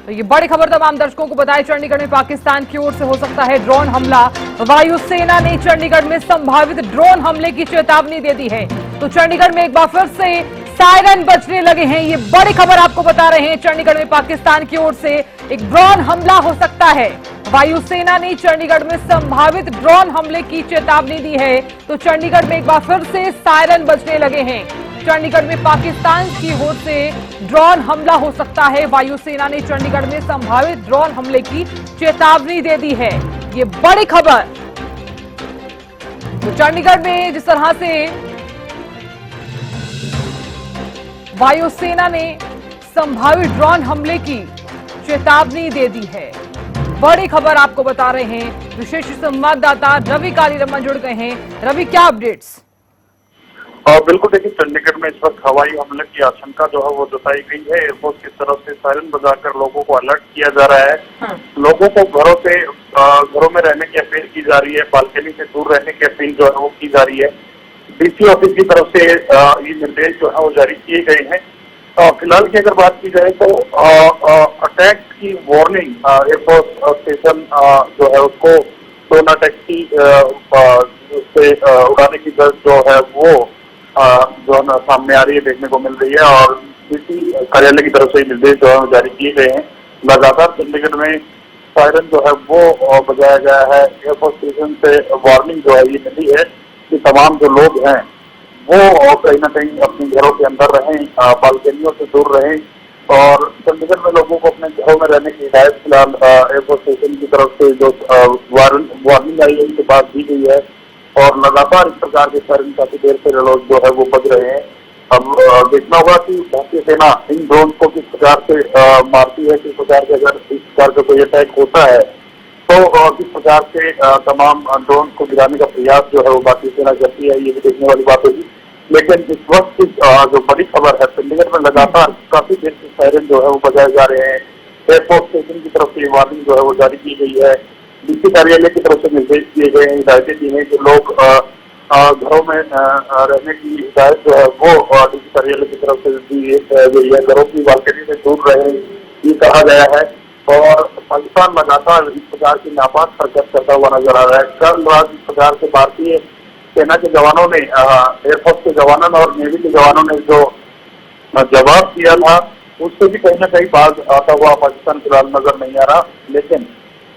तो ये बड़ी खबर तमाम दर्शकों को बताएं, चंडीगढ़ में पाकिस्तान की ओर से हो सकता है ड्रोन हमला। वायुसेना ने चंडीगढ़ में संभावित ड्रोन हमले की चेतावनी दे दी है। तो चंडीगढ़ में एक बार फिर से सायरन बजने लगे हैं। ये बड़ी खबर आपको बता रहे हैं, चंडीगढ़ में पाकिस्तान की ओर से एक ड्रोन हमला हो सकता है। वायुसेना ने चंडीगढ़ में संभावित ड्रोन हमले की चेतावनी दी है। तो चंडीगढ़ में एक बार फिर से सायरन बजने लगे हैं। चंडीगढ़ में पाकिस्तान की ओर से ड्रोन हमला हो सकता है। वायुसेना ने चंडीगढ़ में संभावित ड्रोन हमले की चेतावनी दे दी है। ये बड़ी खबर। तो चंडीगढ़ में जिस तरह से वायुसेना ने संभावित ड्रोन हमले की चेतावनी दे दी है, बड़ी खबर आपको बता रहे हैं। विशेष संवाददाता रवि कालीरमन जुड़ गए हैं। रवि, क्या अपडेट्स? बिल्कुल, देखिए चंडीगढ़ में इस वक्त हवाई हमले की आशंका जो है वो जताई गई है। एयरफोर्स की तरफ से सायरन बजाकर लोगों को अलर्ट किया जा रहा है। लोगों को घरों में रहने की अपील की जा रही है। बालकनी से दूर रहने की अपील जो है वो की जा रही है। डीसी ऑफिस की तरफ से ये निर्देश जो है वो जारी किए गए हैं। फिलहाल की अगर बात की जाए तो अटैक की वार्निंग एयरफोर्स स्टेशन जो है उसको ड्रोन अटैक की से उड़ाने की दर जो है वो जो है सामने आ रही है, देखने को मिल रही है। और डीसी कार्यालय की तरफ से निर्देश जो है जारी किए गए हैं। लगातार चंडीगढ़ में सायरन जो है वो बजाया गया है। एयरफोर्स स्टेशन से वार्निंग जो है ये मिली है कि तमाम जो लोग हैं वो कहीं ना कहीं अपने घरों के अंदर रहें, बालकनियों से दूर रहें। और चंडीगढ़ में लोगों को अपने घरों में रहने की हिदायत फिलहाल एयरफोर्स स्टेशन की तरफ से जो वार्निंग आई है उसके बाद दी गई है। और लगातार इस प्रकार के सायरन काफी देर से लोग जो है वो बज रहे हैं। अब देखना होगा कि भारतीय सेना इन ड्रोन को किस प्रकार से मारती है, किस प्रकार से अगर इस प्रकार का कोई अटैक होता है तो किस प्रकार से तमाम ड्रोन को गिराने का प्रयास जो है वो भारतीय सेना करती है, ये भी देखने वाली बात होगी। लेकिन इस वक्त जो बड़ी खबर है, चंडीगढ़ में लगातार काफी देर से सायरन जो है वो बजाए जा रहे हैं। एयरफोर्स स्टेशन की तरफ से वार्निंग जो है वो जारी की गई है। डीसी कार्यालय की तरफ से निर्देश दिए गए हैं, हिदायतें दी हैं कि लोग घरों में रहने की हिदायत जो है वो डीसी कार्यालय की तरफ से दी गई है। घरों की बालकनी से दूर रहे ये कहा गया है। और पाकिस्तान लगातार इस प्रकार की नापाक हरकत करता हुआ नजर आ रहा है। कल रात इस प्रकार से भारतीय सेना के जवानों ने, एयरफोर्स के जवानों ने और नेवी के जवानों ने जो जवाब दिया था उससे भी कहीं ना कहीं बाज आता हुआ पाकिस्तान फिलहाल नजर नहीं आ रहा। लेकिन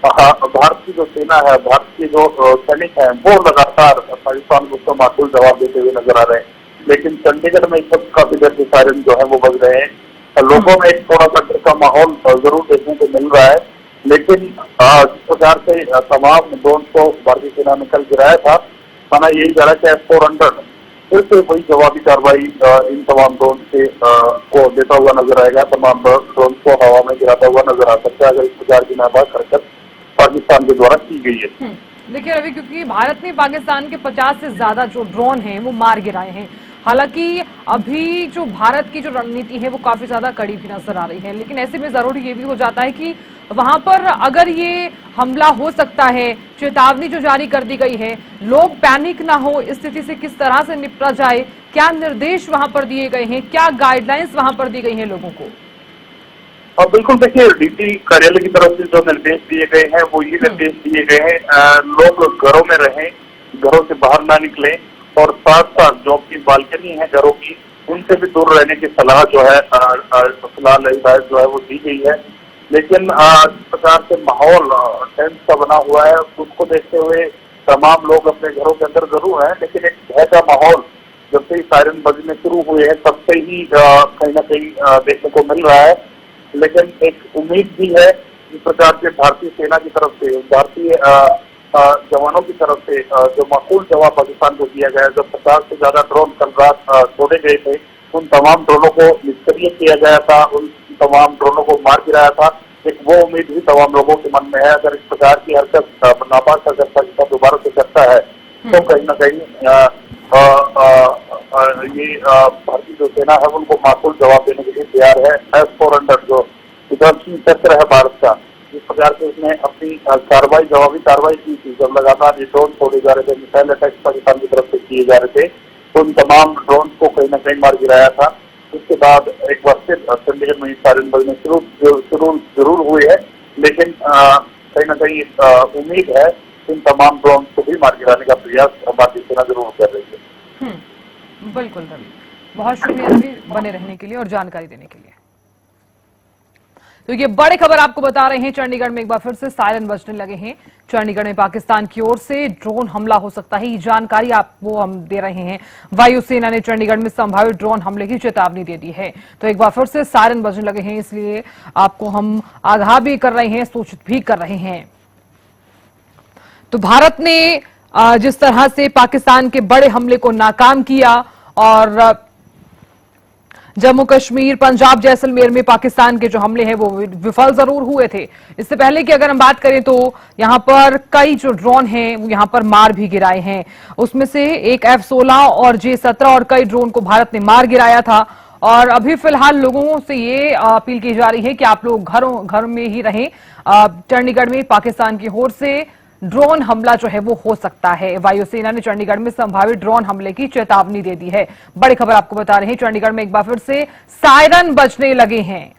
भारत की जो सेना है, भारत के जो सैनिक हैं वो लगातार पाकिस्तान को उसका माकूल जवाब देते हुए नजर आ रहे हैं। लेकिन चंडीगढ़ में इस वक्त काफी देर से सायरन जो है वो बज रहे हैं। लोगों में एक थोड़ा सा डर का माहौल जरूर देखने को मिल रहा है। लेकिन जिस प्रकार से तमाम ड्रोन को भारतीय सेना ने कल गिराया था, माना यही जा रहा है कि S-400 फिर से वही जवाबी कार्रवाई इन तमाम ड्रोन से को देता हुआ नजर आएगा। तमाम ड्रोन को हवा में गिराता हुआ नजर आ सकता है अगर इस प्रकार की नापाक हरकत पाकिस्तान के द्वारा की गई है। देखिए रवि, क्योंकि भारत ने पाकिस्तान के 50 से ज्यादा जो ड्रोन हैं वो मार गिराए हैं। हालांकि अभी जो भारत की जो रणनीति है वो काफी ज्यादा कड़ी भी नजर आ रही है, लेकिन ऐसे में जरूरी ये भी हो जाता है कि वहां पर अगर ये हमला हो सकता है, चेतावनी जो जारी कर दी गई है, लोग पैनिक ना हो, इस स्थिति से किस तरह से निपटा जाए, क्या निर्देश वहां पर दिए गए हैं, क्या गाइडलाइंस वहां पर दी गई हैं लोगों को? और बिल्कुल देखिए, डीसी कार्यालय की तरफ से जो निर्देश दिए गए हैं वो ये निर्देश दिए गए हैं, लोग घरों में रहें, घरों से बाहर ना निकलें। और साथ साथ जो अपनी बालकनी है घरों की, उनसे भी दूर रहने की सलाह जो है फिलहाल हिदायत जो है वो दी गई है। लेकिन जिस प्रकार से माहौल टेंस का बना हुआ है उसको देखते हुए तमाम लोग अपने घरों के अंदर जरूर हैं, लेकिन एक भय का माहौल जब से ही सायरन बजने शुरू हुए हैं तब से ही कहीं ना कहीं देखने को मिल रहा है। लेकिन एक उम्मीद भी है जिस प्रकार से भारतीय सेना की तरफ से, भारतीय जवानों की तरफ से जो माकूल जवाब पाकिस्तान को दिया गया, जब 50 से ज्यादा ड्रोन कल रात छोड़े गए थे, उन तमाम ड्रोनों को निष्क्रिय किया गया था, उन तमाम ड्रोनों को मार गिराया था। एक वो उम्मीद भी तमाम लोगों के मन में है, अगर इस प्रकार की हरकत नापाक हरकत पाकिस्तान दोबारा से करता है तो कहीं ना कहीं ये भारतीय जो सेना है उनको माकूल जवाब देने के लिए तैयार है। S-400 जो विध्वंसी शस्त्र है भारत का, जिस प्रकार से उसने अपनी जवाबी कार्रवाई की थी, जब लगातार ये ड्रोन छोड़े जा रहे थे, मिसाइल अटैक पाकिस्तान की तरफ से किए जा रहे थे, उन तमाम ड्रोन को कहीं ना कहीं मार गिराया था। उसके बाद एक बार फिर चंडीगढ़ में सायरन बजने जरूर हुई है, लेकिन कहीं न कहीं उम्मीद है इन तमाम ड्रोन को भी मार गिराने का प्रयास भारतीय सेना जरूर कर रही है। बिल्कुल रवि, बहुत शुक्रिया रवि बने रहने के लिए और जानकारी देने के लिए। तो ये बड़ी खबर आपको बता रहे हैं, चंडीगढ़ में एक बार फिर से सायरन बजने लगे हैं। चंडीगढ़ में पाकिस्तान की ओर से ड्रोन हमला हो सकता है, ये जानकारी आपको हम दे रहे हैं। वायुसेना ने चंडीगढ़ में संभावित ड्रोन हमले की चेतावनी दे दी है। तो एक बार फिर से सायरन बजने लगे हैं, इसलिए आपको हम आगाह भी कर रहे हैं, सूचित भी कर रहे हैं। तो भारत ने जिस तरह से पाकिस्तान के बड़े हमले को नाकाम किया और जम्मू कश्मीर, पंजाब, जैसलमेर में पाकिस्तान के जो हमले हैं वो विफल जरूर हुए थे। इससे पहले की अगर हम बात करें तो यहां पर कई जो ड्रोन हैं वो यहां पर मार भी गिराए हैं। उसमें से एक F-16 और J-17 और कई ड्रोन को भारत ने मार गिराया था। और अभी फिलहाल लोगों से ये अपील की जा रही है कि आप लोग घर में ही रहें। चंडीगढ़ में पाकिस्तान की ओर से ड्रोन हमला जो है वो हो सकता है। वायुसेना ने चंडीगढ़ में संभावित ड्रोन हमले की चेतावनी दे दी है। बड़ी खबर आपको बता रहे हैं, चंडीगढ़ में एक बार फिर से सायरन बजने लगे हैं।